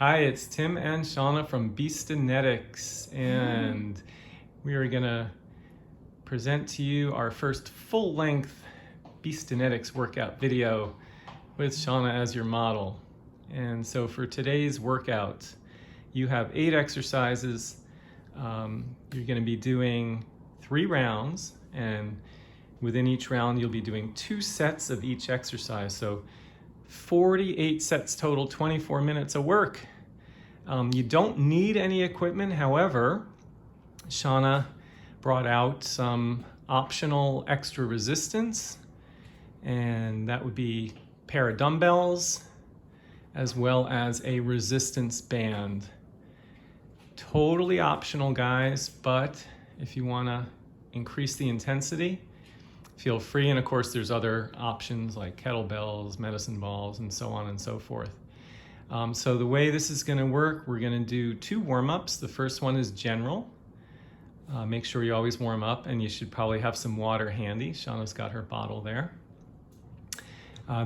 Hi, it's Tim and Shana from Beastanetics, and we are gonna present to you our first full-length Beastanetics workout video with Shana as your model. And so for today's workout, you have 8 exercises. You're gonna be doing 3 rounds, and within each round, you'll be doing 2 sets of each exercise. So 48 sets total, 24 minutes of work. You don't need any equipment. However, Shana brought out some optional extra resistance, and that would be a pair of dumbbells as well as a resistance band. Totally optional, guys, but if you want to increase the intensity, feel free. And of course, there's other options like kettlebells, medicine balls, and so on and so forth. So the way this is going to work, we're going to do 2 warm-ups. The first one is general. Make sure you always warm up, and you should probably have some water handy. Shauna's got her bottle there.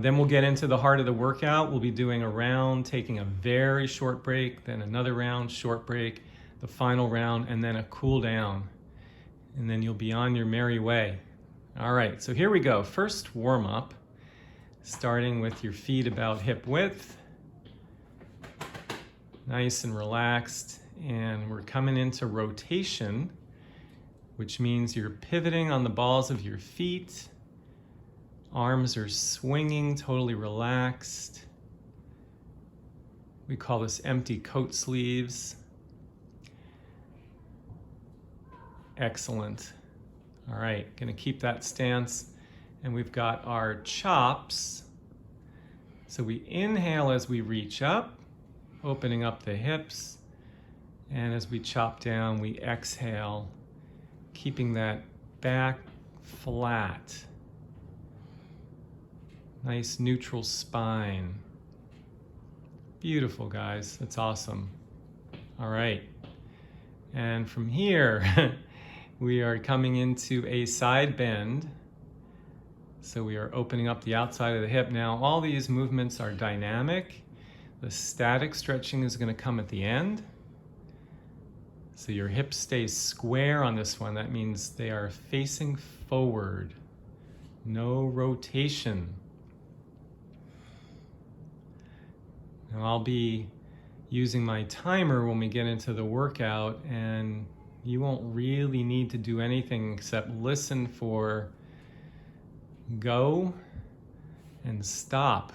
Then we'll get into the heart of the workout. We'll be doing a round, taking a very short break, then another round, short break, the final round, and then a cool down. And then you'll be on your merry way. All right, so here we go. First warm up, starting with your feet about hip width. Nice and relaxed. And we're coming into rotation, which means you're pivoting on the balls of your feet. Arms are swinging, totally relaxed. We call this empty coat sleeves. Excellent. All right, gonna keep that stance. And we've got our chops. So we inhale as we reach up, opening up the hips. And as we chop down, we exhale, keeping that back flat. Nice neutral spine. Beautiful, guys. That's awesome. All right. And from here, we are coming into a side bend. So we are opening up the outside of the hip. Now, all these movements are dynamic. The static stretching is going to come at the end. So your hips stay square on this one. That means they are facing forward. No rotation. Now I'll be using my timer when we get into the workout, and you won't really need to do anything except listen for go and stop.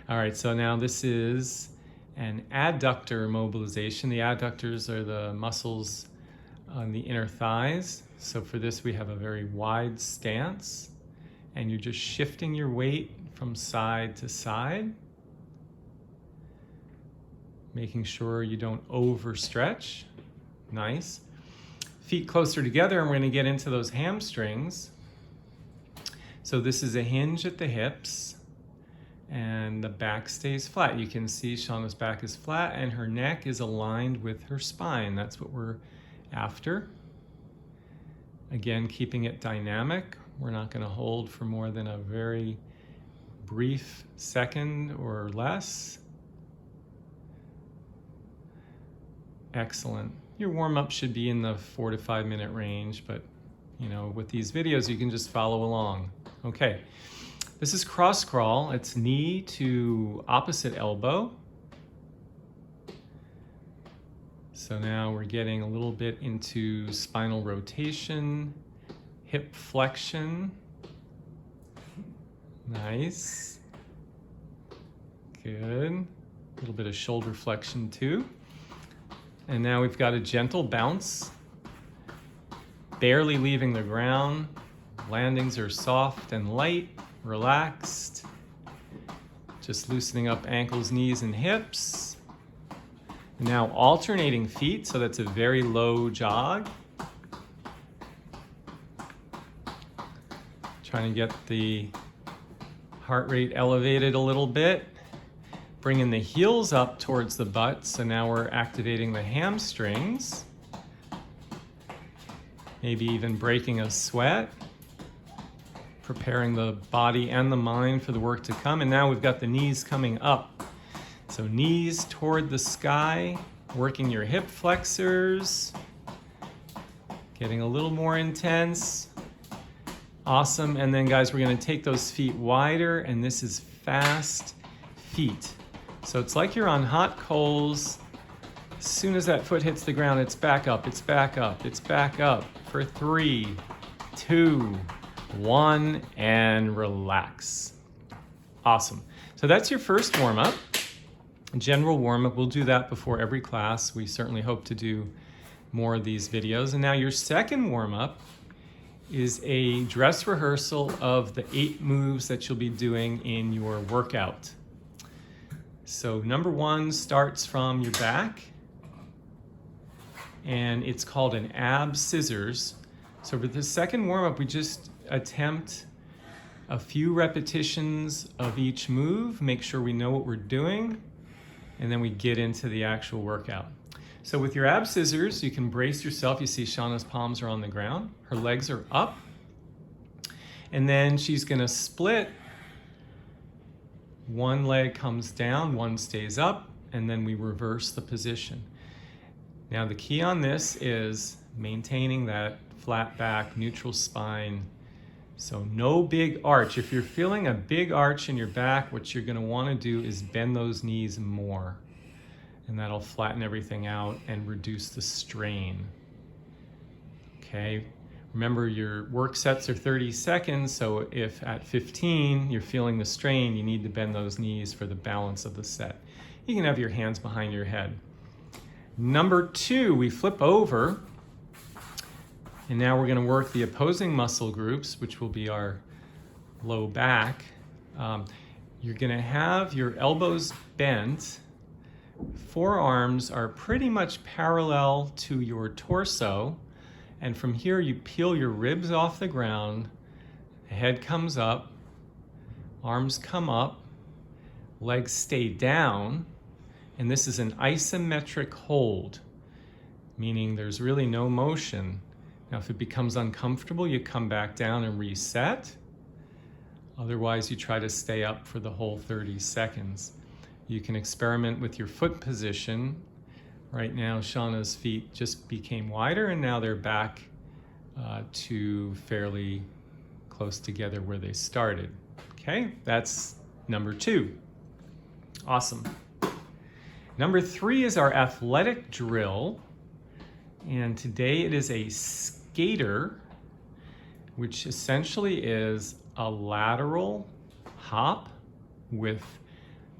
All right, so now this is an adductor mobilization. The adductors are the muscles on the inner thighs. So for this, we have a very wide stance, and you're just shifting your weight from side to side, making sure you don't overstretch. Nice. Feet closer together, and we're going to get into those hamstrings. So this is a hinge at the hips, and the back stays flat. You can see Shauna's back is flat, and her neck is aligned with her spine. That's what we're after. Again, keeping it dynamic. We're not going to hold for more than a very brief second or less. Excellent. Your warm-up should be in the 4 to 5 minute range, but you know, with these videos, you can just follow along. Okay, this is cross crawl. It's knee to opposite elbow. So now we're getting a little bit into spinal rotation, hip flexion. Nice. Good. A little bit of shoulder flexion too. And now we've got a gentle bounce, barely leaving the ground. Landings are soft and light, relaxed. Just loosening up ankles, knees, and hips. And now alternating feet, so that's a very low jog. Trying to get the heart rate elevated a little bit. Bringing the heels up towards the butt, so now we're activating the hamstrings. Maybe even breaking a sweat. Preparing the body and the mind for the work to come. And now we've got the knees coming up. So knees toward the sky, working your hip flexors, getting a little more intense. Awesome. And then guys, we're going to take those feet wider, and this is fast feet. So it's like you're on hot coals. As soon as that foot hits the ground, it's back up, it's back up, it's back up for 3, 2, 1, and relax. Awesome. So that's your first warm-up. General warm-up. We'll do that before every class. We certainly hope to do more of these videos. And now your second warm-up is a dress rehearsal of the 8 moves that you'll be doing in your workout. So number 1 starts from your back, and it's called an ab scissors. So for the second warm-up, we just attempt a few repetitions of each move, make sure we know what we're doing, and then we get into the actual workout. So with your ab scissors, you can brace yourself. You see Shana's palms are on the ground. Her legs are up. And then she's gonna split. One leg comes down, one stays up, and then we reverse the position. Now the key on this is maintaining that flat back, neutral spine. So no big arch. If you're feeling a big arch in your back, what you're gonna wanna do is bend those knees more. And that'll flatten everything out and reduce the strain. Okay, remember your work sets are 30 seconds, so if at 15 you're feeling the strain, you need to bend those knees for the balance of the set. You can have your hands behind your head. Number 2, we flip over, and now we're gonna work the opposing muscle groups, which will be our low back. You're gonna have your elbows bent. Forearms are pretty much parallel to your torso, and from here you peel your ribs off the ground, the head comes up, arms come up, legs stay down, and this is an isometric hold, meaning there's really no motion. Now if it becomes uncomfortable, you come back down and reset. Otherwise you try to stay up for the whole 30 seconds. You can experiment with your foot position. Right now, Shana's feet just became wider, and now they're back to fairly close together where they started. Okay, that's number 2. Awesome. Number 3 is our athletic drill, and today it is a skater, which essentially is a lateral hop with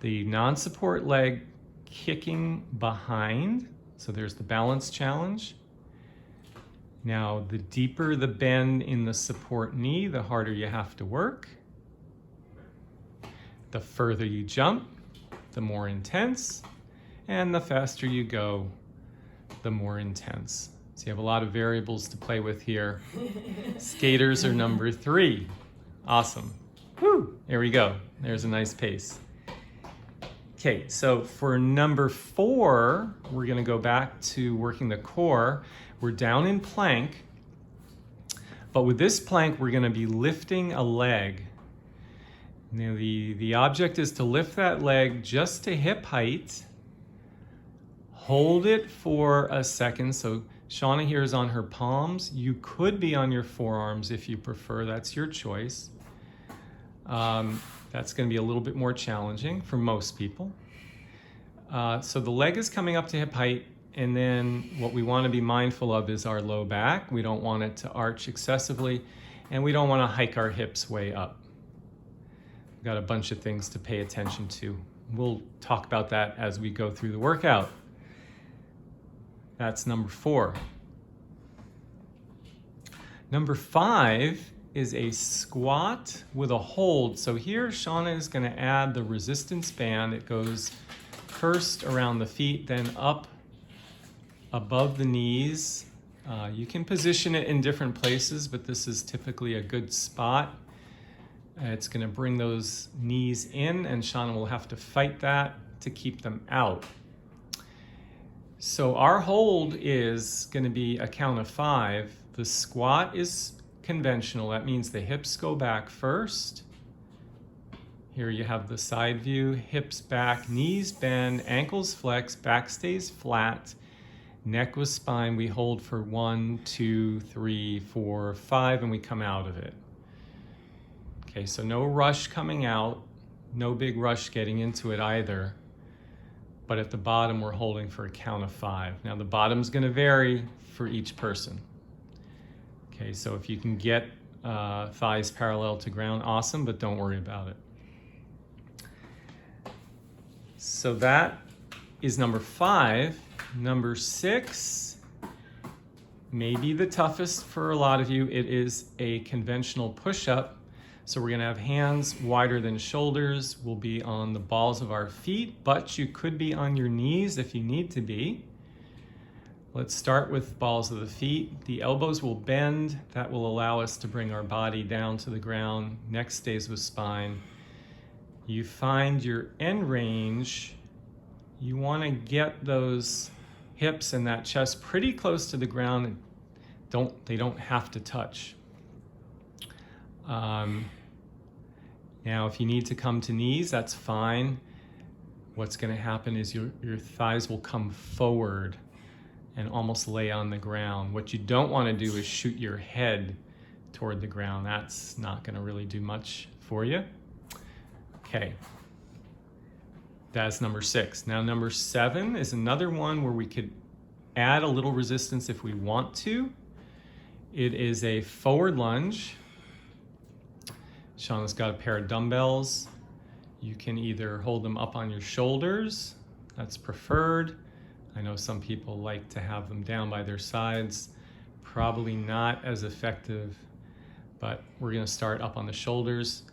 the non-support leg kicking behind. So there's the balance challenge. Now, the deeper the bend in the support knee, the harder you have to work. The further you jump, the more intense. And the faster you go, the more intense. So you have a lot of variables to play with here. Skaters are number 3. Awesome. Woo! There we go. There's a nice pace. Okay, so for number 4, we're gonna go back to working the core. We're down in plank, but with this plank, we're gonna be lifting a leg. Now the object is to lift that leg just to hip height, hold it for a second. So Shana here is on her palms. You could be on your forearms if you prefer, that's your choice. That's going to be a little bit more challenging for most people. So the leg is coming up to hip height, and then what we want to be mindful of is our low back. We don't want it to arch excessively, and we don't want to hike our hips way up. We've got a bunch of things to pay attention to. We'll talk about that as we go through the workout. That's number 4. Number 5 is a squat with a hold. So here Shana is going to add the resistance band. It goes first around the feet, then up above the knees. You can position it in different places, but this is typically a good spot. It's going to bring those knees in, and Shana will have to fight that to keep them out. So our hold is going to be a count of 5. The squat is conventional. That means the hips go back first. Here you have the side view, hips back, knees bend, ankles flex, back stays flat, neck with spine. We hold for 1, 2, 3, 4, 5, and we come out of it. Okay, so no rush coming out, no big rush getting into it either. But at the bottom, we're holding for a count of 5. Now the bottom's gonna vary for each person. Okay, so if you can get thighs parallel to ground, awesome, but don't worry about it. So that is number 5. Number 6 may be the toughest for a lot of you. It is a conventional push-up. So we're gonna have hands wider than shoulders. We'll be on the balls of our feet, but you could be on your knees if you need to be. Let's start with balls of the feet. The elbows will bend. That will allow us to bring our body down to the ground. Neck stays with spine. You find your end range. You wanna get those hips and that chest pretty close to the ground. They don't have to touch. Now, if you need to come to knees, that's fine. What's gonna happen is your thighs will come forward and almost lay on the ground. What you don't wanna do is shoot your head toward the ground. That's not gonna really do much for you. Okay, that's number 6. Now number 7 is another one where we could add a little resistance if we want to. It is a forward lunge. Shana's got a pair of dumbbells. You can either hold them up on your shoulders, that's preferred. I know some people like to have them down by their sides. Probably not as effective, but we're gonna start up on the shoulders.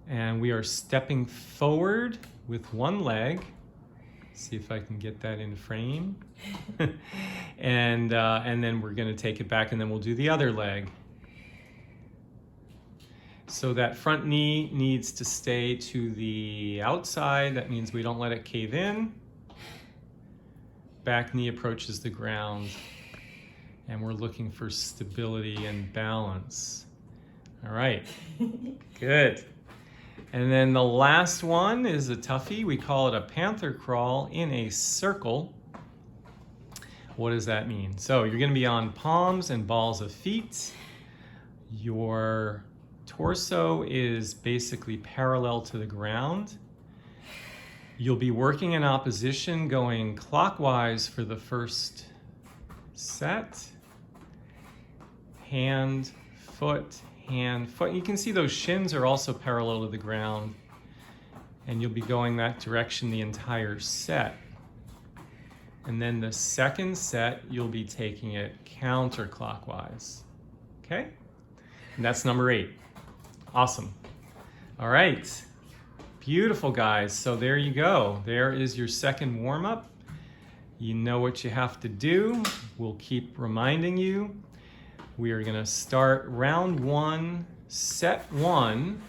And we are stepping forward with one leg. See if I can get that in frame. and then we're gonna take it back and then we'll do the other leg. So that front knee needs to stay to the outside. That means we don't let it cave in. Back knee approaches the ground. And we're looking for stability and balance. All right, good. And then the last one is a toughie. We call it a Panther Crawl in a circle. What does that mean? So you're gonna be on palms and balls of feet. Your torso is basically parallel to the ground. You'll be working in opposition, going clockwise for the first set. Hand, foot, hand, foot. You can see those shins are also parallel to the ground, and you'll be going that direction the entire set. And then the second set, you'll be taking it counterclockwise. Okay? And that's number 8. Awesome. All right. Beautiful, guys. So there you go. There is your second warm-up. You know what you have to do. We'll keep reminding you. We are gonna start round 1, set 1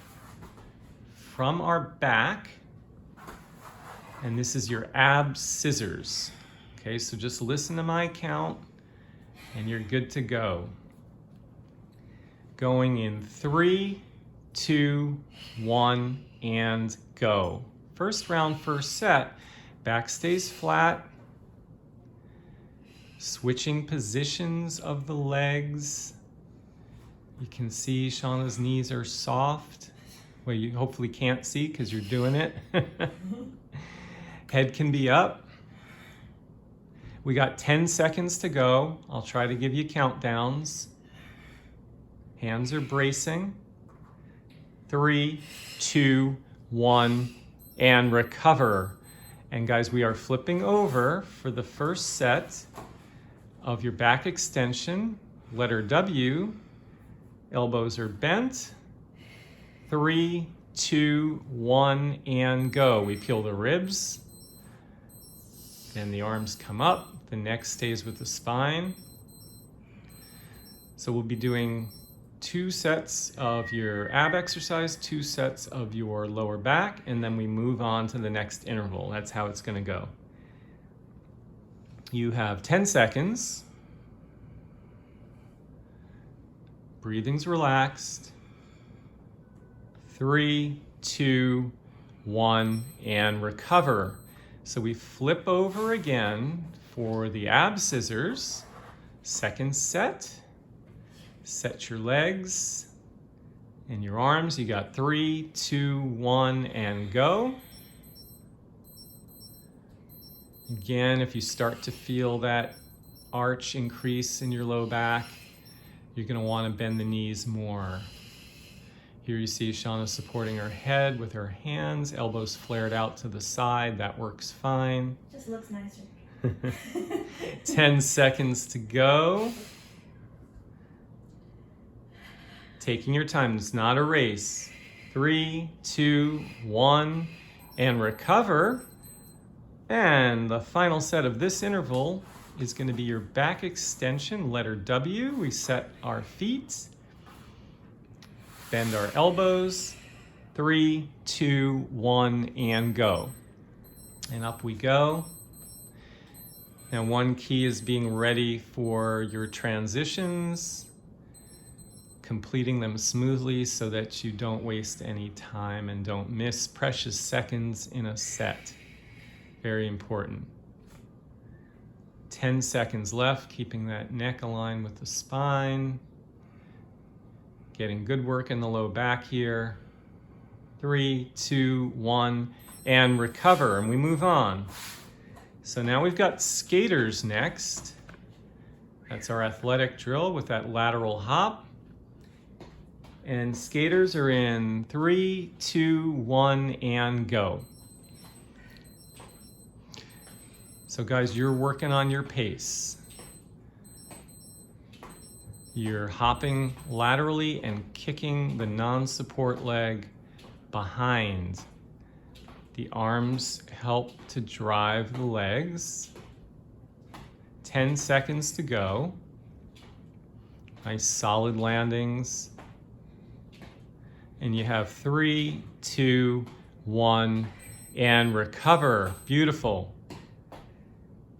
from our back. And this is your ab scissors. Okay, so just listen to my count and you're good to go. Going in 3, 2, 1, and go. First round, first set. Back stays flat. Switching positions of the legs. You can see Shana's knees are soft. Well, you hopefully can't see because you're doing it. Head can be up. We got 10 seconds to go. I'll try to give you countdowns. Hands are bracing. 3, 2, 1, and recover. And guys, we are flipping over for the first set of your back extension. Letter W, elbows are bent. 3, 2, 1, and go. We peel the ribs. Then the arms come up. The neck stays with the spine. So we'll be doing 2 sets of your ab exercise, 2 sets of your lower back, and then we move on to the next interval. That's how it's gonna go. You have 10 seconds. Breathing's relaxed. 3, 2, 1, and recover. So we flip over again for the ab scissors. Second set. Set your legs and your arms. You got 3, 2, 1, and go. Again, if you start to feel that arch increase in your low back, you're going to want to bend the knees more. Here you see Shana supporting her head with her hands, elbows flared out to the side. That works fine. Just looks nicer. 10 seconds to go. Taking your time, it's not a race. 3, 2, 1, and recover. And the final set of this interval is going to be your back extension, letter W. We set our feet, bend our elbows. 3, 2, 1, and go. And up we go. Now, one key is being ready for your transitions, completing them smoothly so that you don't waste any time and don't miss precious seconds in a set. Very important. 10 seconds left, keeping that neck aligned with the spine. Getting good work in the low back here. 3, 2, 1, and recover, and we move on. So now we've got skaters next. That's our athletic drill with that lateral hop. And skaters are in 3, 2, 1, and go. So guys, you're working on your pace. You're hopping laterally and kicking the non-support leg behind. The arms help to drive the legs. 10 seconds to go. Nice solid landings. And you have 3, 2, 1, and recover. Beautiful.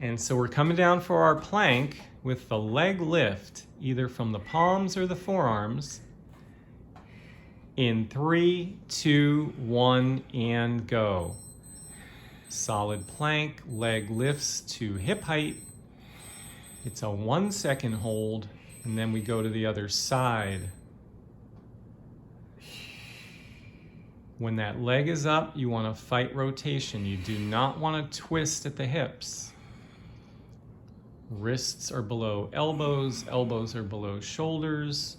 And so we're coming down for our plank with the leg lift, either from the palms or the forearms. In 3, 2, 1, and go. Solid plank, leg lifts to hip height. It's a 1 second hold, and then we go to the other side. When that leg is up, you want to fight rotation. You do not want to twist at the hips. Wrists are below elbows, elbows are below shoulders.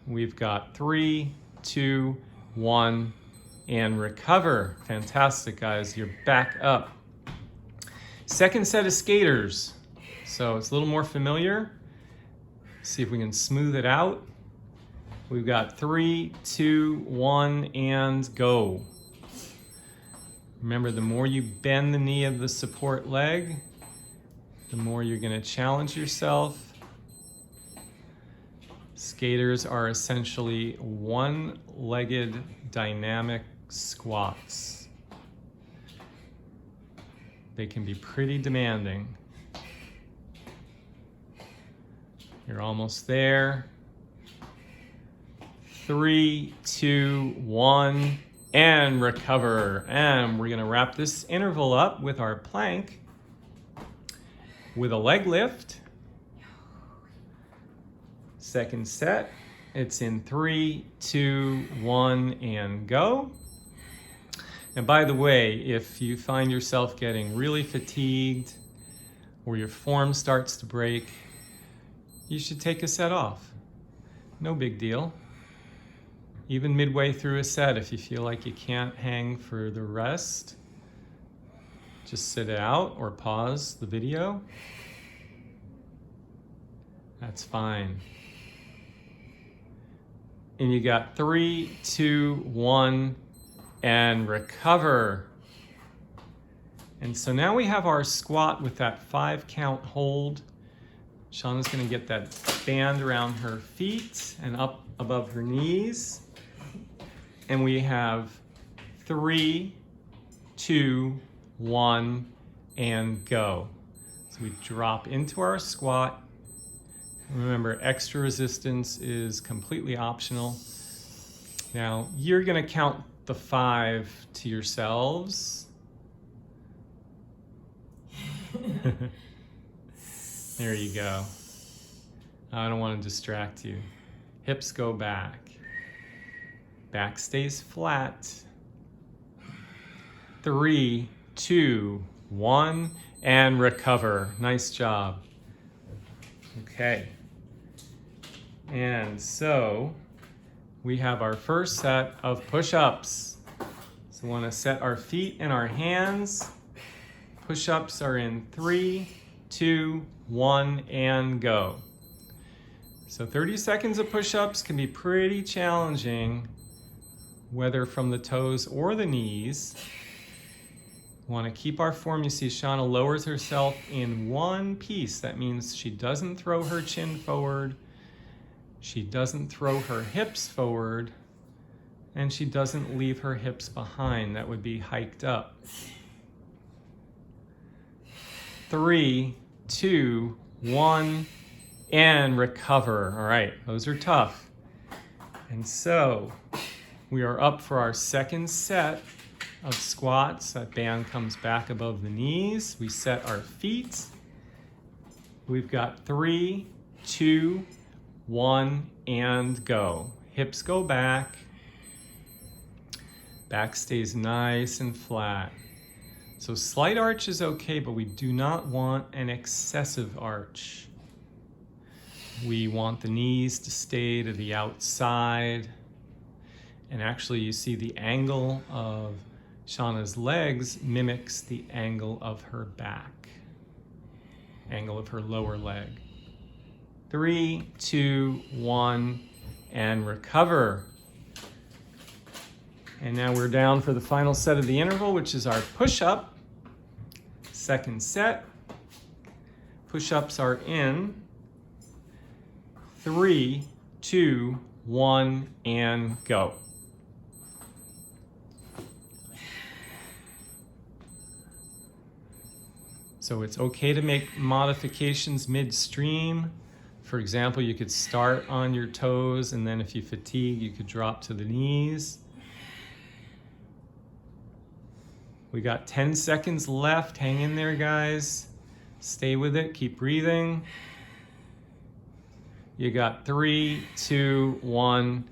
We've got 3, 2, 1, and recover. Fantastic, guys. You're back up. Second set of skaters. So it's a little more familiar. See if we can smooth it out. We've got 3, 2, 1, and go. Remember, the more you bend the knee of the support leg, the more you're going to challenge yourself. Skaters are essentially one-legged dynamic squats. They can be pretty demanding. You're almost there. 3, 2, 1, and recover. And we're gonna wrap this interval up with our plank with a leg lift. Second set, it's in 3, 2, 1, and go. And by the way, if you find yourself getting really fatigued or your form starts to break, you should take a set off. No big deal. Even midway through a set, if you feel like you can't hang for the rest, just sit it out or pause the video. That's fine. And you got 3, 2, 1, and recover. And so now we have our squat with that 5 count hold. Shana's gonna get that band around her feet and up above her knees. And we have 3, 2, 1, and go. So we drop into our squat. Remember, extra resistance is completely optional. Now, you're going to count the 5 to yourselves. There you go. I don't want to distract you. Hips go back. Back stays flat. 3, 2, 1, and recover. Nice job. Okay. And so we have our first set of push-ups. So we want to set our feet and our hands. Push-ups are in 3, 2, 1, and go. So 30 seconds of push-ups can be pretty challenging, whether from the toes or the knees. We want to keep our form. You see Shana lowers herself in one piece. That means she doesn't throw her chin forward, she doesn't throw her hips forward, and she doesn't leave her hips behind. That would be hiked up. 3, 2, 1, and recover. All right, those are tough. And so we are up for our second set of squats. That band comes back above the knees. We set our feet. We've got 3, 2, 1, and go. Hips go back. Back stays nice and flat. So slight arch is okay, but we do not want an excessive arch. We want the knees to stay to the outside. And actually you see the angle of Shana's legs mimics the angle of her back, angle of her lower leg. 3, 2, 1, and recover. And now we're down for the final set of the interval, which is our push-up. Second set. Push-ups are in 3, 2, 1, and go. So it's okay to make modifications midstream. For example, you could start on your toes, and then if you fatigue, you could drop to the knees. We got 10 seconds left. Hang in there, guys. Stay with it. Keep breathing. You got 3, 2, 1,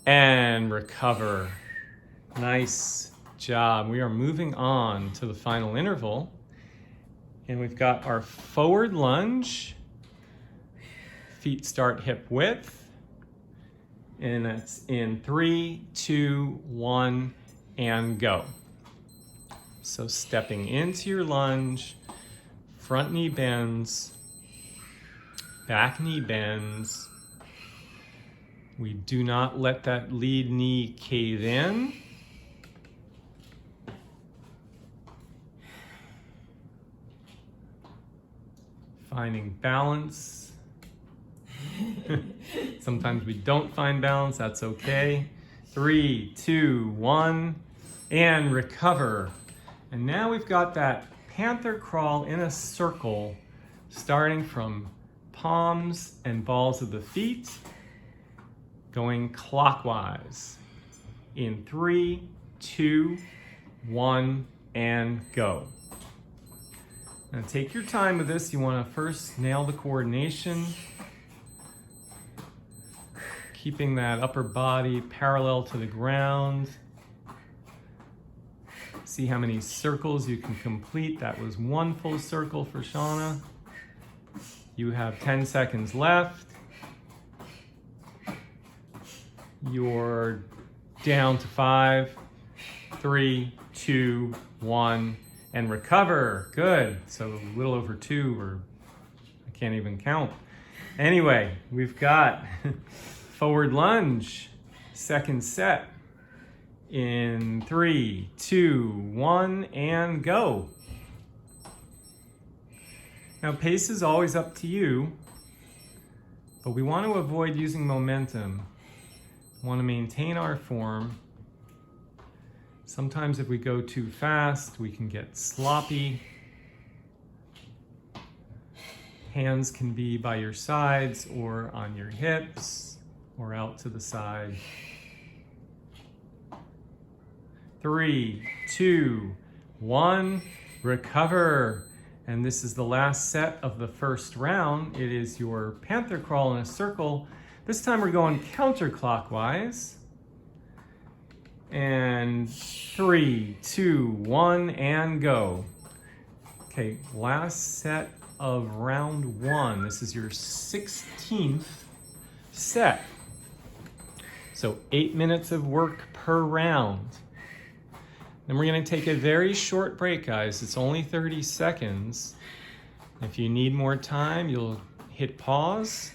and recover. Nice job. We are moving on to the final interval. And we've got our forward lunge. Feet start hip width. And that's in 3, 2, 1, and go. So stepping into your lunge, front knee bends, back knee bends. We do not let that lead knee cave in. Finding balance. Sometimes we don't find balance, that's okay. 3, 2, 1, and recover. And now we've got that Panther Crawl in a circle, starting from palms and balls of the feet, going clockwise. In 3, 2, 1, and go. Now take your time with this. You want to first nail the coordination, keeping that upper body parallel to the ground. See how many circles you can complete. That was one full circle for Shana. You have 10 seconds left. You're down to 5, 3, 2, 1, and recover. Good. So a little over 2, or I can't even count. Anyway, we've got forward lunge, second set. In 3, 2, 1, and go. Now pace is always up to you, but we want to avoid using momentum. We want to maintain our form. Sometimes if we go too fast, we can get sloppy. Hands can be by your sides or on your hips or out to the side. 3, 2, 1, recover. And this is the last set of the first round. It is your Panther Crawl in a circle. This time we're going counterclockwise. And 3, 2, 1, and go. Okay, last set of round 1. This is your 16th set. So 8 minutes of work per round. Then we're going to take a very short break, guys. It's only 30 seconds. If you need more time, you'll hit pause.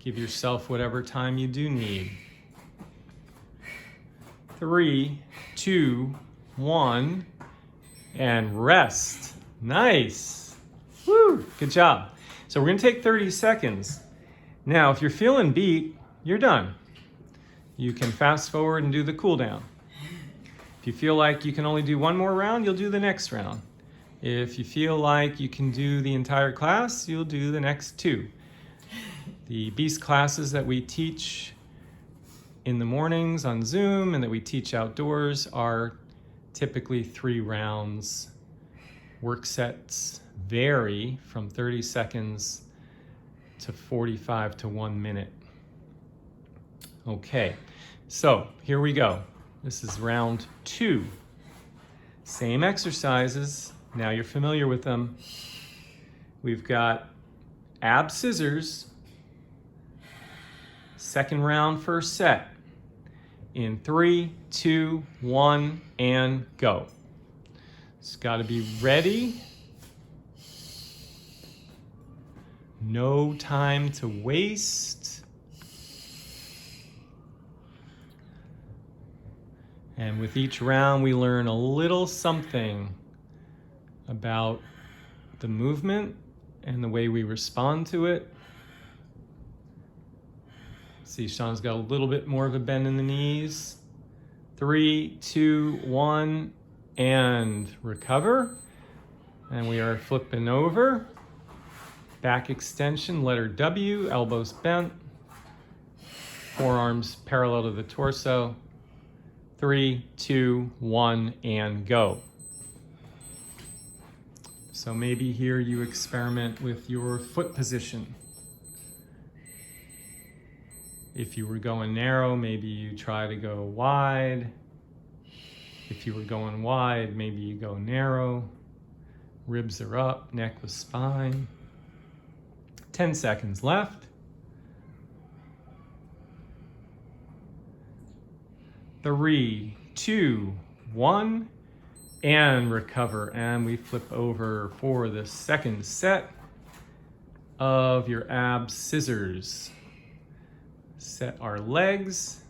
Give yourself whatever time you do need. 3, 2, 1, and rest. Nice. Woo, good job. So we're going to take 30 seconds. Now, if you're feeling beat, you're done. You can fast forward and do the cool down. If you feel like you can only do one more round, you'll do the next round. If you feel like you can do the entire class, you'll do the next 2. The Beast classes that we teach in the mornings on Zoom and that we teach outdoors are typically 3 rounds. Work sets vary from 30 seconds to 45 to 1 minute. Okay, so here we go. This is round 2. Same exercises. Now you're familiar with them. We've got ab scissors. Second round, first set. In 3, 2, 1, and go. It's got to be ready. No time to waste. And with each round, we learn a little something about the movement and the way we respond to it. See, Shana's got a little bit more of a bend in the knees. 3, 2, 1, and recover. And we are flipping over. Back extension, letter W, elbows bent. Forearms parallel to the torso. 3, 2, 1, and go. So maybe here you experiment with your foot position. If you were going narrow, maybe you try to go wide. If you were going wide, maybe you go narrow. Ribs are up, neck with spine. 10 seconds left. 3, 2, 1, and recover. And we flip over for the second set of your ab scissors. Set our legs.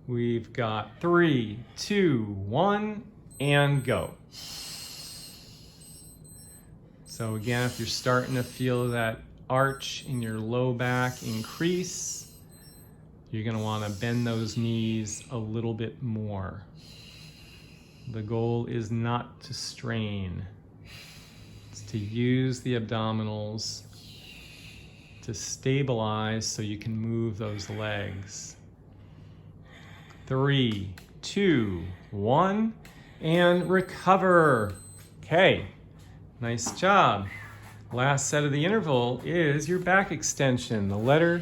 We've got 3, 2, 1, and go. So again, if you're starting to feel that arch in your low back increase, you're going to want to bend those knees a little bit more. The goal is not to strain. It's to use the abdominals to stabilize so you can move those legs. 3, 2, 1, and recover. Okay, nice job. Last set of the interval is your back extension, the letter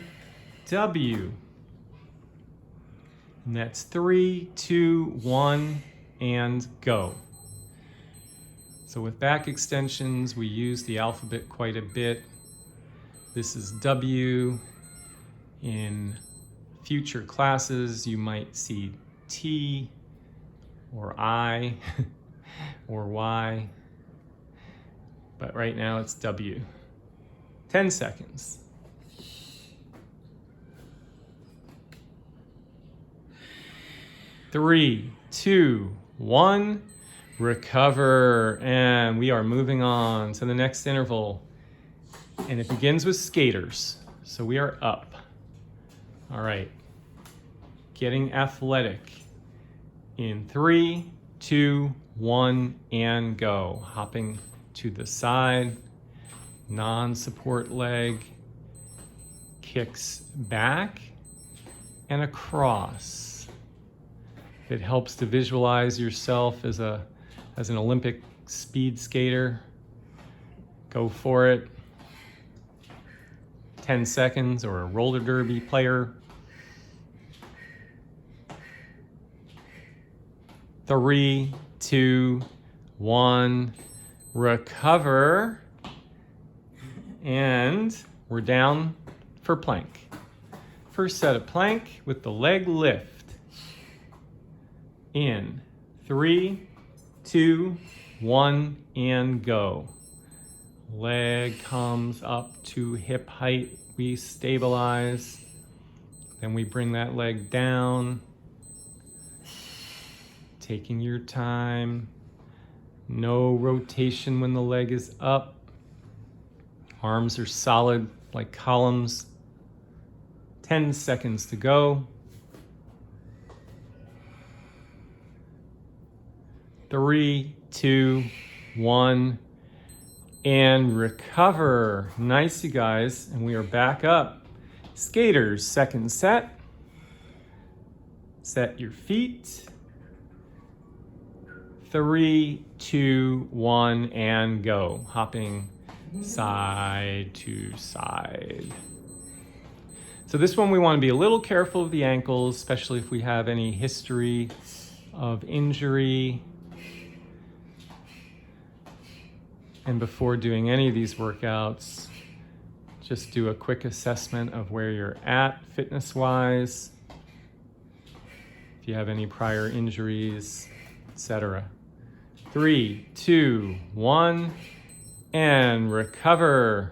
W. And that's 3, 2, 1, and go. So with back extensions, we use the alphabet quite a bit. This is W. In future classes, you might see T or I or Y. But right now it's W. 10 seconds. 3, 2, 1, recover. And we are moving on to the next interval. And it begins with skaters. So we are up. All right. Getting athletic. In 3, 2, 1, and go. Hopping to the side. Non-support leg. Kicks back and across. If it helps to visualize yourself as an Olympic speed skater, go for it. 10 seconds, or a roller derby player. 3, 2, 1, recover. And we're down for plank. First set of plank with the leg lift. In 3, 2, 1, and go. Leg comes up to hip height. We stabilize. Then we bring that leg down. Taking your time. No rotation when the leg is up. Arms are solid like columns. 10 seconds to go. 3, 2, 1, and recover. Nice, you guys. And we are back up. Skaters, second set. Set your feet. 3, 2, 1, and go. Hopping side to side. So this one we want to be a little careful of the ankles, especially if we have any history of injury. And before doing any of these workouts, just do a quick assessment of where you're at fitness-wise, if you have any prior injuries, etc. 3, 2, 1, and recover.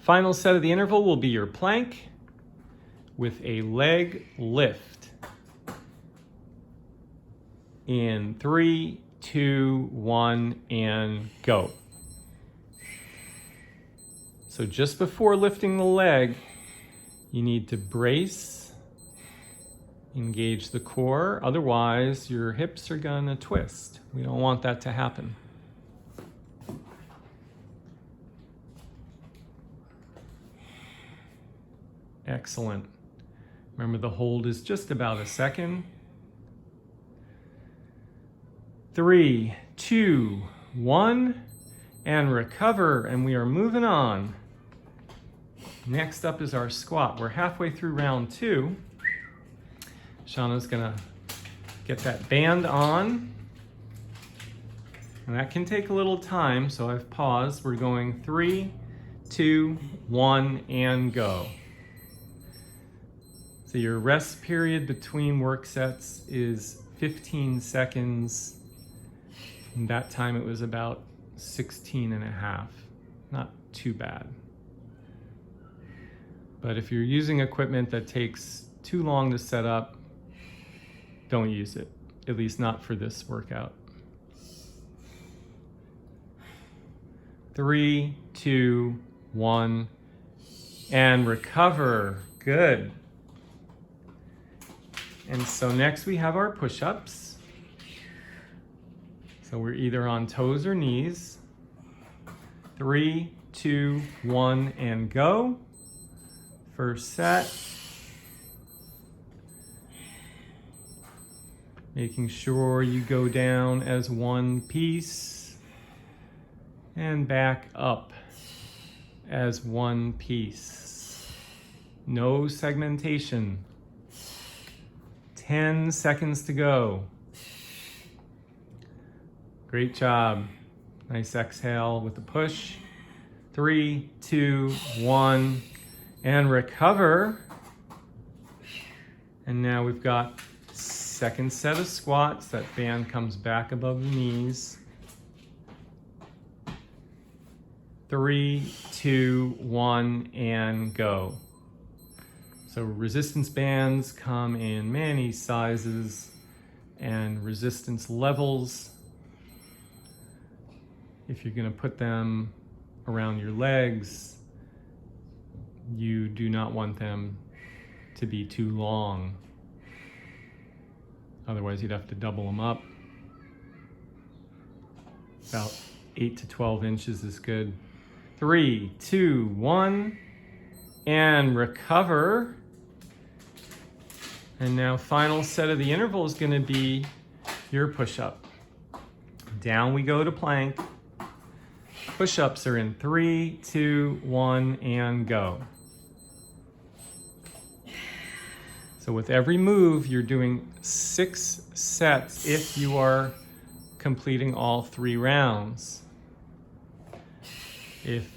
Final set of the interval will be your plank with a leg lift. In 3, 2, 1, and go. So just before lifting the leg, you need to brace, engage the core, otherwise your hips are gonna twist. We don't want that to happen. Excellent. Remember, the hold is just about a second. 3, 2, 1, and recover, and we are moving on. Next up is our squat. We're halfway through round 2. Shana's gonna get that band on, and that can take a little time, so I've paused. We're going 3, 2, 1, and go. So your rest period between work sets is 15 seconds. And that time it was about 16 and a half. Not too bad. But if you're using equipment that takes too long to set up, don't use it. At least not for this workout. 3, 2, 1, and recover. Good. And so next we have our push-ups. So we're either on toes or knees. 3, 2, 1, and go. First set. Making sure you go down as one piece and back up as one piece. No segmentation. 10 seconds to go. Great job. Nice exhale with the push. 3, 2, 1, and recover. And now we've got second set of squats. That band comes back above the knees. 3, 2, 1, and go. So resistance bands come in many sizes and resistance levels. If you're going to put them around your legs, you do not want them to be too long. Otherwise, you'd have to double them up. About 8 to 12 inches is good. 3, 2, 1, and recover. And now final set of the interval is going to be your push-up. Down we go to plank. Push-ups are in 3, 2, 1, and go. So with every move, you're doing 6 sets if you are completing all 3 rounds. If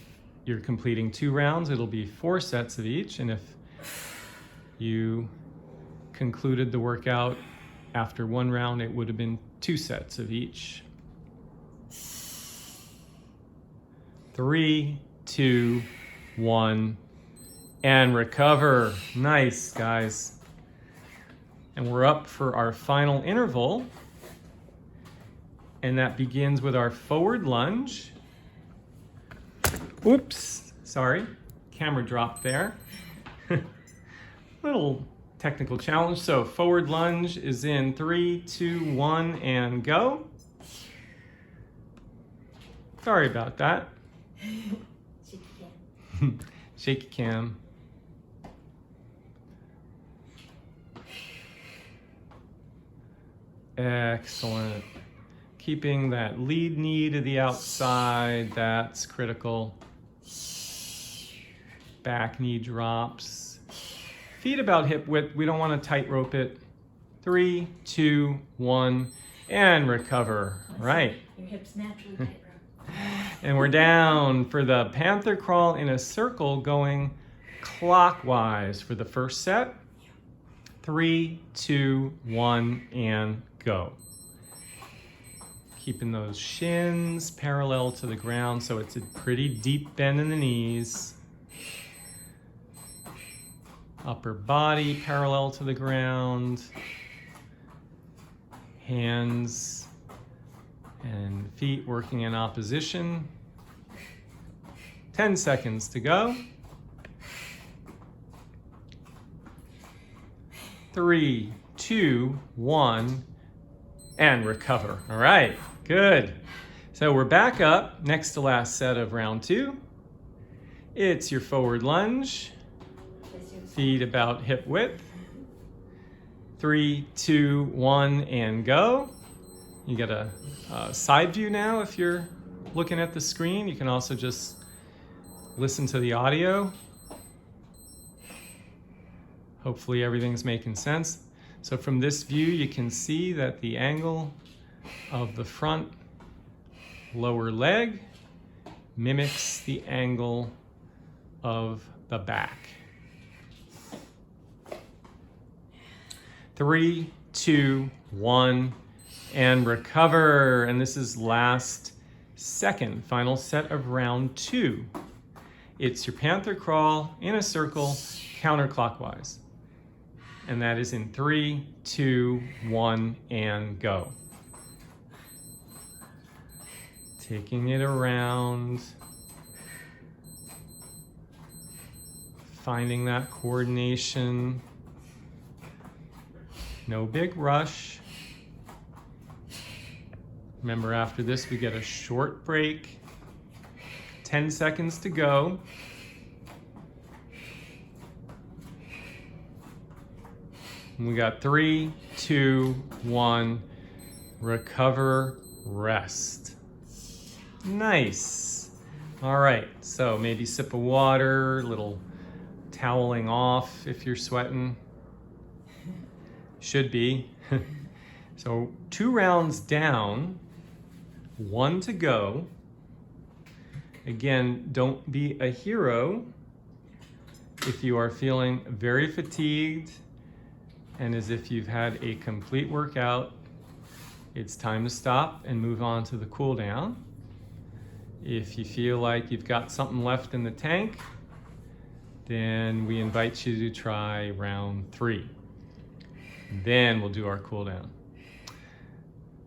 you're completing 2 rounds, it'll be 4 sets of each. And if you concluded the workout after 1 round, it would have been 2 sets of each. 3, 2, 1, and recover. Nice, guys. And we're up for our final interval. And that begins with our forward lunge. Oops, sorry, camera dropped there. Little technical challenge. So forward lunge is in 3, 2, 1, and go. Sorry about that. Shaky cam. Excellent. Keeping that lead knee to the outside, that's critical. Back knee drops. Feet about hip width, we don't want to tightrope it. 3, 2, 1, and recover. Right. Your hips naturally tightrope. And we're down for the Panther Crawl in a circle going clockwise for the first set. 3, 2, 1, and go. Keeping those shins parallel to the ground so it's a pretty deep bend in the knees. Upper body parallel to the ground. Hands and feet working in opposition. 10 seconds to go. 3, 2, 1, and recover. All right, good. So we're back up, next to last set of round 2. It's your forward lunge. Feet about hip width. 3, 2, 1, and go. You get a side view now if you're looking at the screen. You can also just listen to the audio. Hopefully everything's making sense. So from this view, you can see that the angle of the front lower leg mimics the angle of the back. 3, 2, 1, and recover. And this is second, final set of round 2. It's your Panther Crawl in a circle, counterclockwise. And that is in 3, 2, 1, and go. Taking it around. Finding that coordination. No big rush. Remember, after this, we get a short break. 10 seconds to go. And we got 3, 2, 1, recover, rest. Nice. All right, so maybe sip of water, little toweling off if you're sweating. Should be. So 2 rounds down, 1 to go. Again, don't be a hero if you are feeling very fatigued and as if you've had a complete workout. It's time to stop and move on to the cool down. If you feel like you've got something left in the tank, then we invite you to try round 3. Then we'll do our cool down.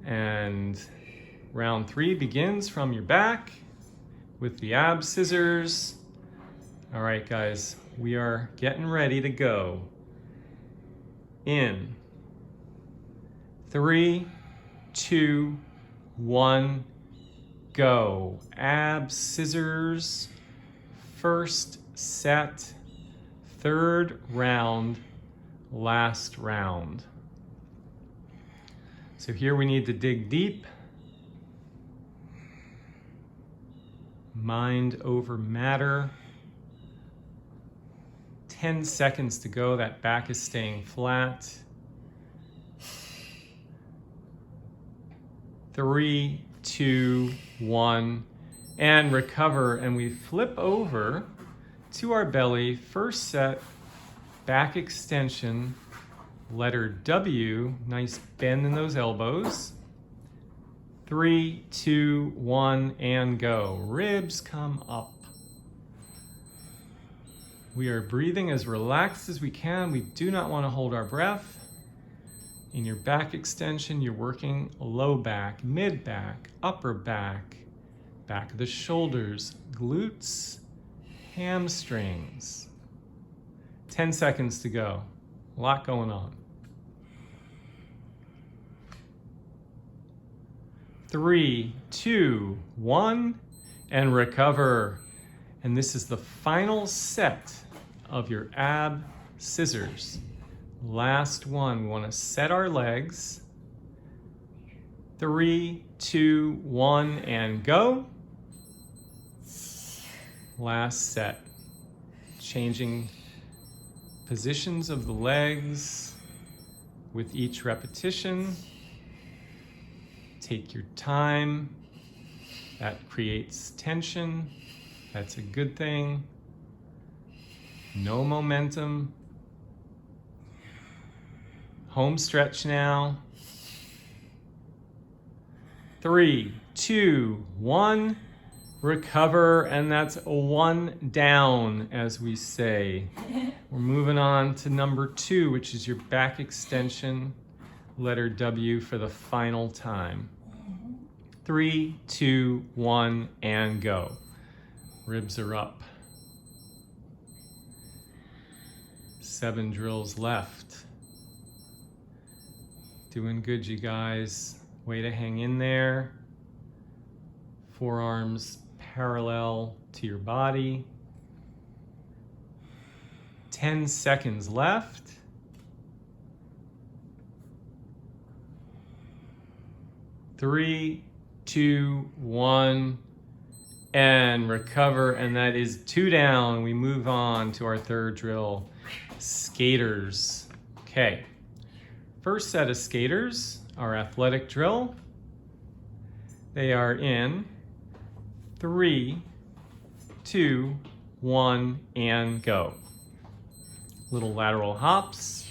And round 3 begins from your back with the ab scissors. All right, guys, we are getting ready to go. In 3, 2, 1, go. Ab scissors, first set, third round, last round. So here we need to dig deep. Mind over matter. 10 seconds to go. That back is staying flat. 3, 2, 1, and recover. And we flip over to our belly. First set, back extension, letter W. Nice bend in those elbows. 3, 2, 1, and go. Ribs come up. We are breathing as relaxed as we can. We do not want to hold our breath. In your back extension, you're working low back, mid back, upper back, back of the shoulders, glutes, hamstrings. 10 seconds to go. A lot going on. 3, 2, 1, and recover. And this is the final set of your ab scissors. Last one. We want to set our legs. 3, 2, 1, and go. Last set. Changing positions of the legs with each repetition. Take your time. That creates tension. That's a good thing. No momentum. Home stretch now. 3, 2, 1. Recover, and that's a 1 down, as we say. We're moving on to number 2, which is your back extension, letter W for the final time. 3, 2, 1, and go. Ribs are up. 7 drills left. Doing good, you guys. Way to hang in there. Forearms parallel to your body. 10 seconds left. 3, 2, 1, and recover. And that is 2 down. We move on to our third drill, skaters. Okay. First set of skaters, our athletic drill. They are in 3, 2, 1, and go. Little lateral hops.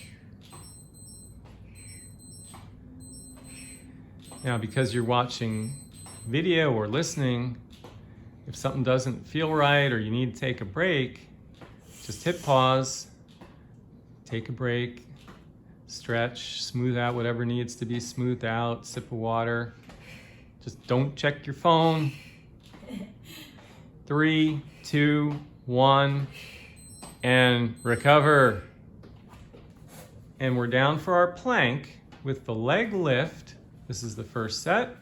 Now, because you're watching video or listening, if something doesn't feel right or you need to take a break, just hit pause, take a break, stretch, smooth out whatever needs to be smoothed out, sip of water. Just don't check your phone. 3, 2, 1, and recover. And we're down for our plank with the leg lift. This is the first set.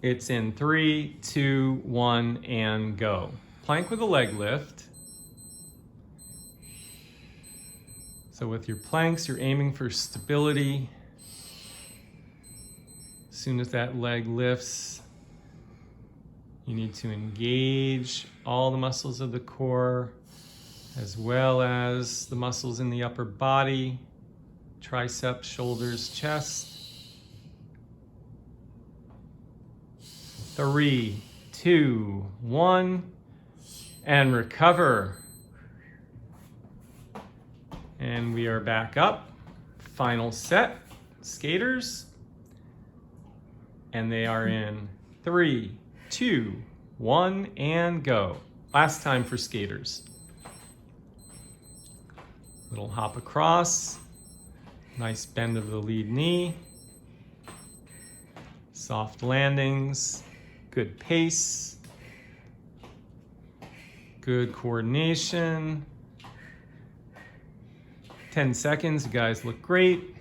It's in 3, 2, 1, and go. Plank with a leg lift. So with your planks, you're aiming for stability. As soon as that leg lifts, you need to engage all the muscles of the core, as well as the muscles in the upper body, triceps, shoulders, chest. 3, 2, 1, and recover. And we are back up. Final set, skaters. And they are in 3, 2, 1, and go. Last time for skaters. Little hop across. Nice bend of the lead knee. Soft landings. Good pace. Good coordination. 10 seconds, you guys look great.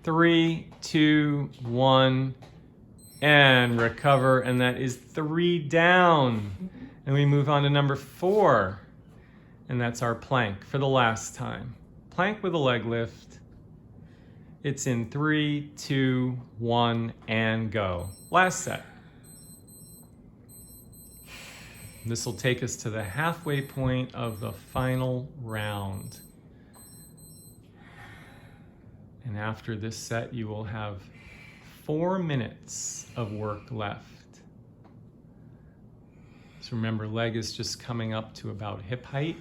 Three, 2, 1, and recover, and that is 3 down. And we move on to number 4, and that's our plank for the last time. Plank with a leg lift. It's in 3, 2, 1, and go. Last set. This will take us to the halfway point of the final round. And after this set, you will have 4 minutes of work left. So remember, leg is just coming up to about hip height.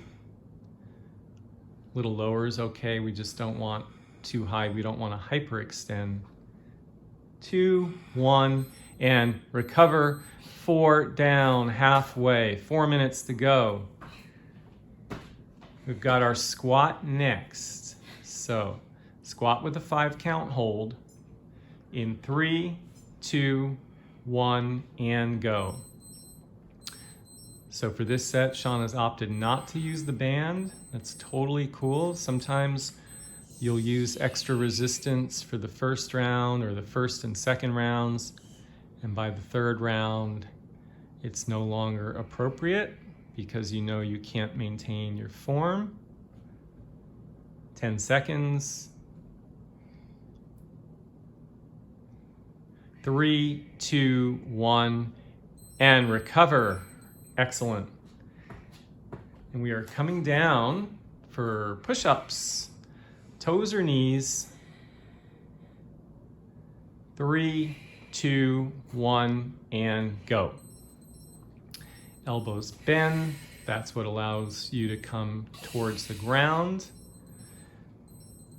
A little lower is okay. We just don't want too high. We don't want to hyperextend. 2, 1, and recover. 4 down, halfway. 4 minutes to go. We've got our squat next. So squat with a 5 count hold in 3, 2, 1, and go. So for this set, Shana's opted not to use the band. That's totally cool. Sometimes you'll use extra resistance for the first round or the first and second rounds, and by the third round, it's no longer appropriate because you know you can't maintain your form. 10 seconds. 3, 2, 1, and recover. Excellent. And we are coming down for push-ups. Toes or knees. 3, 2, 1, and go. Elbows bend. That's what allows you to come towards the ground.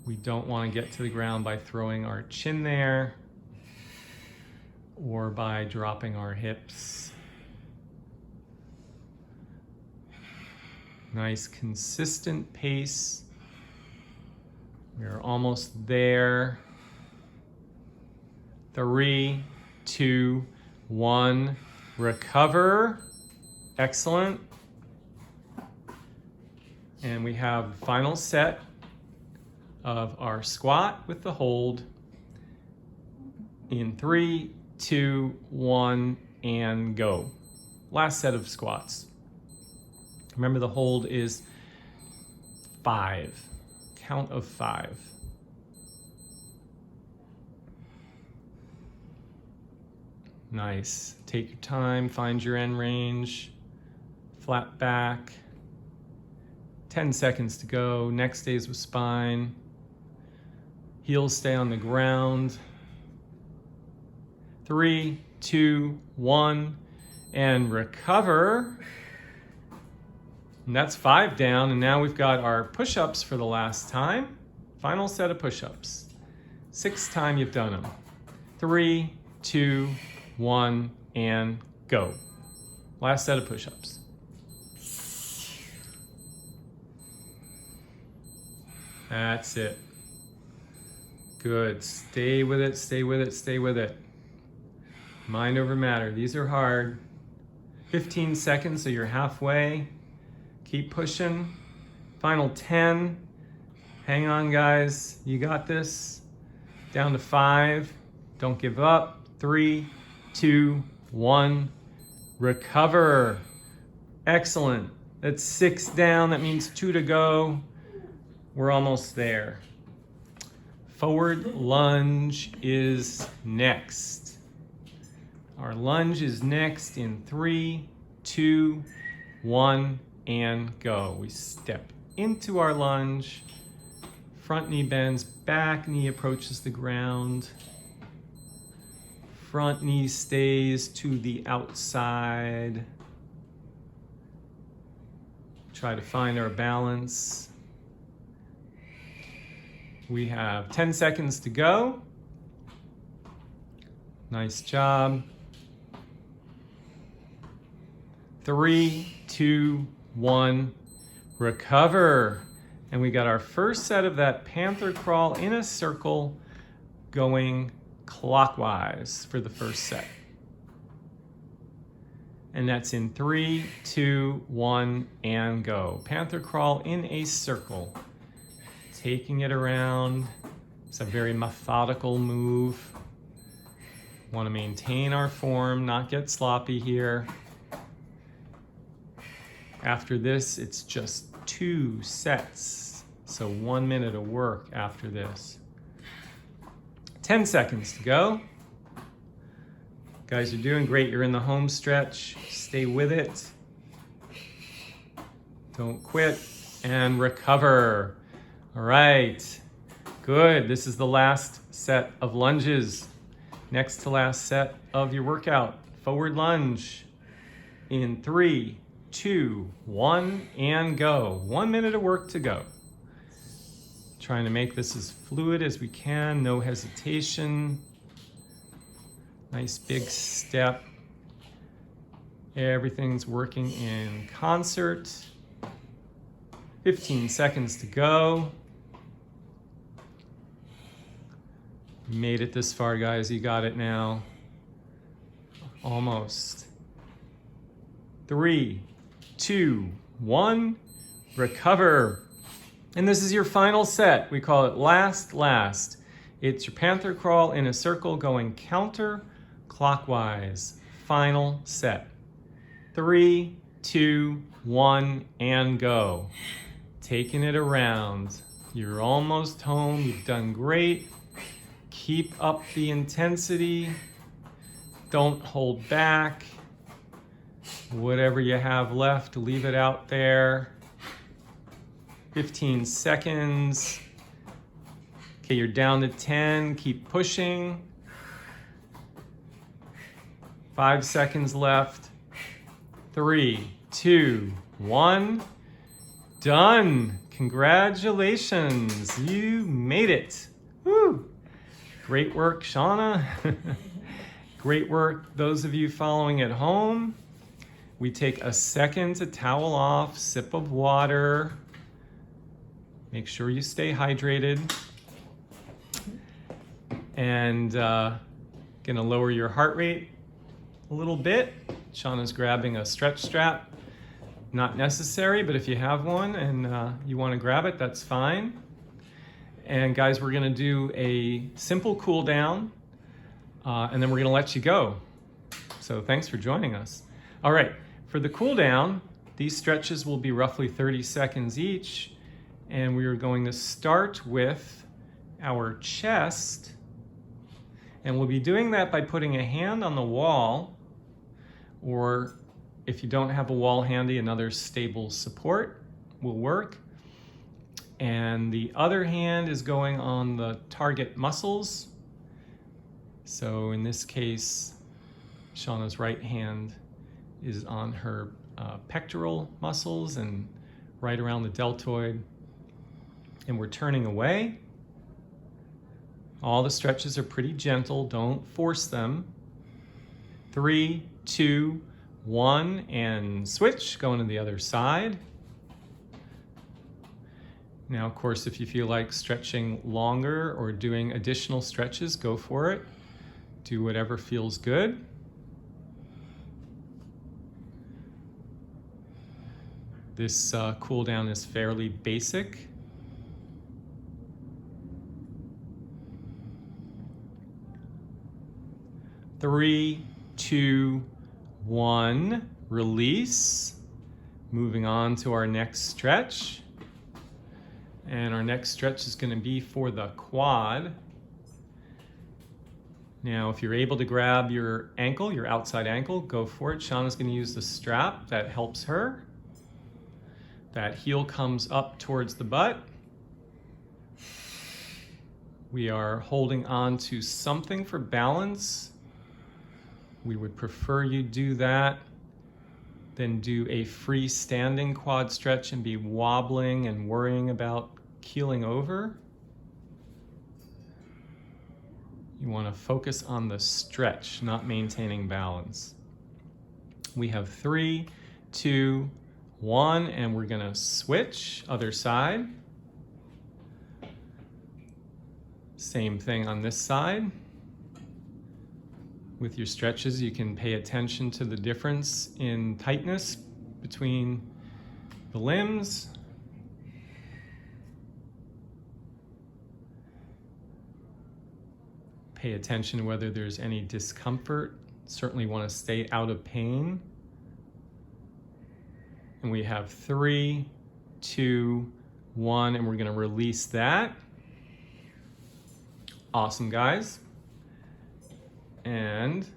We don't want to get to the ground by throwing our chin there or by dropping our hips. Nice consistent pace. We're almost there. 3, 2, 1, recover. Excellent. And we have the final set of our squat with the hold in 3, 2, 1, and go. Last set of squats. Remember, the hold is 5. Count of 5. Nice. Take your time, find your end range. Flat back. 10 seconds to go. Neck stays with spine. Heels stay on the ground. 3, 2, 1, and recover. And that's 5 down, and now we've got our push-ups for the last time. Final set of push-ups. 6th time you've done them. 3, 2, 1, and go. Last set of push-ups. That's it. Good. Stay with it, stay with it, stay with it. Mind over matter. These are hard. 15 seconds, so you're halfway. Keep pushing. Final 10. Hang on, guys. You got this. Down to 5. Don't give up. 3, 2, 1. Recover. Excellent. That's 6 down. That means 2 to go. We're almost there. Forward lunge is next. Our lunge is next in 3, 2, 1, and go. We step into our lunge. Front knee bends, back knee approaches the ground. Front knee stays to the outside. Try to find our balance. We have 10 seconds to go. Nice job. 3, 2, 1, recover. And we got our first set of that Panther Crawl in a circle going clockwise for the first set. And that's in 3, 2, 1, and go. Panther Crawl in a circle. Taking it around. It's a very methodical move. Want to maintain our form, not get sloppy here. After this, it's just 2 sets. So 1 minute of work after this. 10 seconds to go. Guys, you're doing great. You're in the home stretch. Stay with it. Don't quit. And recover. All right. Good. This is the last set of lunges. Next to last set of your workout. Forward lunge. In 3, 2, 1, and go. 1 minute of work to go. Trying to make this as fluid as we can. No hesitation. Nice big step. Everything's working in concert. 15 seconds to go. You made it this far, guys. You got it now. Almost. 3, 2, 1. Recover. And this is your final set. We call it last. It's your Panther Crawl in a circle going counter clockwise. Final set. 3, 2, 1, and go. Taking it around. You're almost home. You've done great. Keep up the intensity. Don't hold back. Whatever you have left, leave it out there. 15 seconds. Okay, you're down to 10. Keep pushing. 5 seconds left. 3, 2, 1. Done. Congratulations. You made it. Woo. Great work, Shana. Great work, those of you following at home. We take a second to towel off, sip of water. Make sure you stay hydrated. And gonna lower your heart rate a little bit. Shana's grabbing a stretch strap. Not necessary, but if you have one and you wanna grab it, that's fine. And guys, we're gonna do a simple cool down and then we're gonna let you go. So thanks for joining us. All right, for the cool down, these stretches will be roughly 30 seconds each. And we are going to start with our chest. And we'll be doing that by putting a hand on the wall, or if you don't have a wall handy, another stable support will work. And the other hand is going on the target muscles. So in this case, Shana's right hand is on her pectoral muscles and right around the deltoid. And we're turning away. All the stretches are pretty gentle. Don't force them. 3, 2, 1, and switch. Going to the other side. Now, of course, if you feel like stretching longer or doing additional stretches, go for it. Do whatever feels good. This cool down is fairly basic. Three, 2, 1, release. Moving on to our next stretch. And our next stretch is going to be for the quad. Now, if you're able to grab your ankle, your outside ankle, go for it. Shana's going to use the strap that helps her. That heel comes up towards the butt. We are holding on to something for balance. We would prefer you do that than do a freestanding quad stretch and be wobbling and worrying about keeling over. You want to focus on the stretch, not maintaining balance. We have 3, 2, 1, and we're going to switch, other side. Same thing on this side. With your stretches, you can pay attention to the difference in tightness between the limbs. Pay attention to whether there's any discomfort. Certainly want to stay out of pain. And we have 3, 2, 1, and we're going to release that. Awesome, guys. And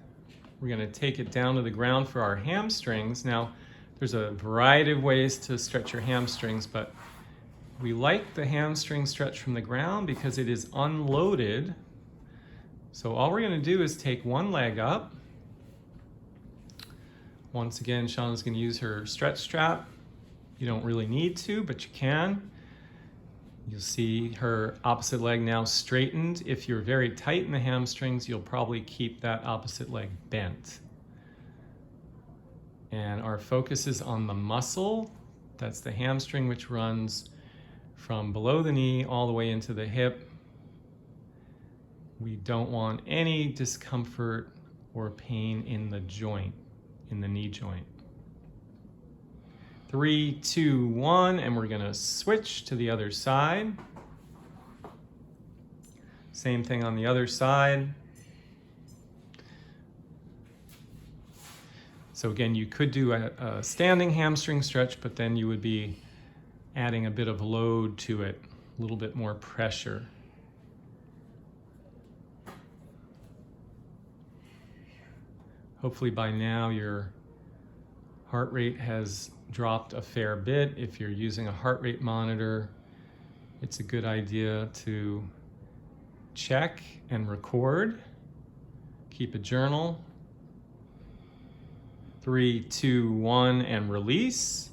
we're going to take it down to the ground for our hamstrings. Now, there's a variety of ways to stretch your hamstrings, but we like the hamstring stretch from the ground because it is unloaded. So all we're going to do is take one leg up. Once again, Shana's going to use her stretch strap. You don't really need to, but you can. You'll see her opposite leg now straightened. If you're very tight in the hamstrings, you'll probably keep that opposite leg bent. And our focus is on the muscle. That's the hamstring, which runs from below the knee all the way into the hip. We don't want any discomfort or pain in the joint, in the knee joint. 3, 2, 1, and we're gonna switch to the other side. Same thing on the other side. So again, you could do a standing hamstring stretch, but then you would be adding a bit of load to it, a little bit more pressure. Hopefully by now your heart rate has dropped a fair bit. If you're using a heart rate monitor, it's a good idea to check and record. Keep a journal. 3, 2, 1, and release.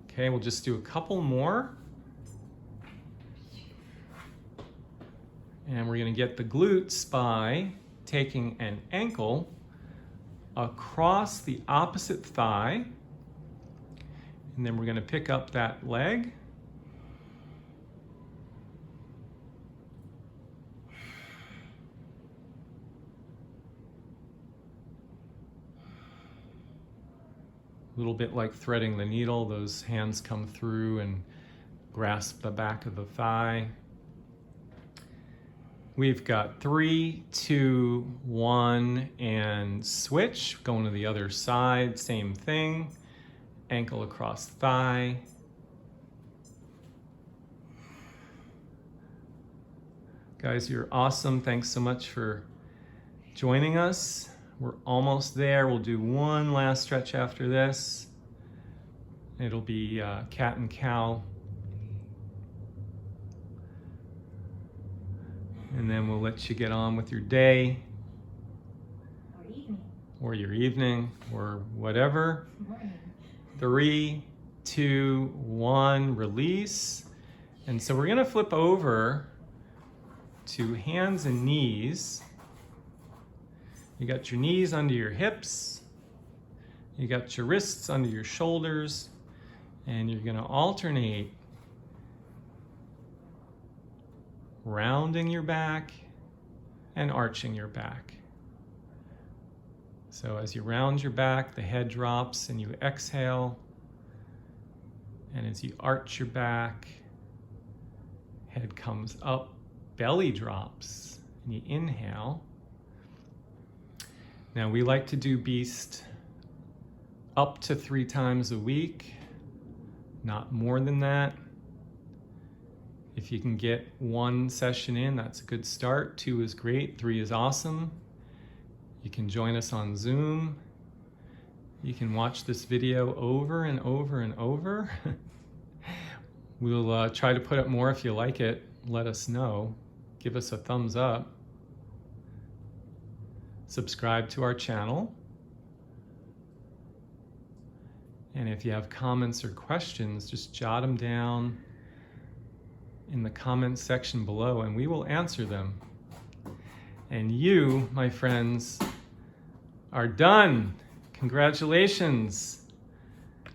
Okay, we'll just do a couple more. And we're going to get the glutes by taking an ankle across the opposite thigh. And then we're going to pick up that leg. A little bit like threading the needle, those hands come through and grasp the back of the thigh. We've got 3, 2, 1, and switch. Going to the other side, same thing. Ankle across thigh. Guys, you're awesome. Thanks so much for joining us. We're almost there. We'll do one last stretch after this. It'll be cat and cow. And then we'll let you get on with your day. Or evening. Or your evening, or whatever. Morning. 3, 2, 1, release. And so we're gonna flip over to hands and knees. You got your knees under your hips. You got your wrists under your shoulders. And you're gonna alternate rounding your back and arching your back. So as you round your back, the head drops and you exhale. And as you arch your back, head comes up, belly drops, and you inhale. Now we like to do Beast up to 3 times a week, not more than that. If you can get 1 session in, that's a good start. 2 is great, 3 is awesome. You can join us on Zoom. You can watch this video over and over and over. We'll try to put up more if you like it. Let us know. Give us a thumbs up. Subscribe to our channel. And if you have comments or questions, just jot them down in the comments section below and we will answer them. And you, my friends, are done. Congratulations.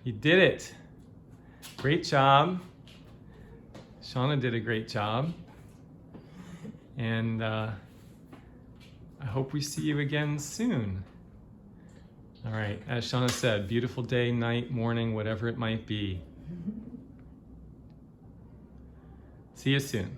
You did it. Great job. Shana did a great job. And I hope we see you again soon. All right, as Shana said, beautiful day, night, morning, whatever it might be. See you soon.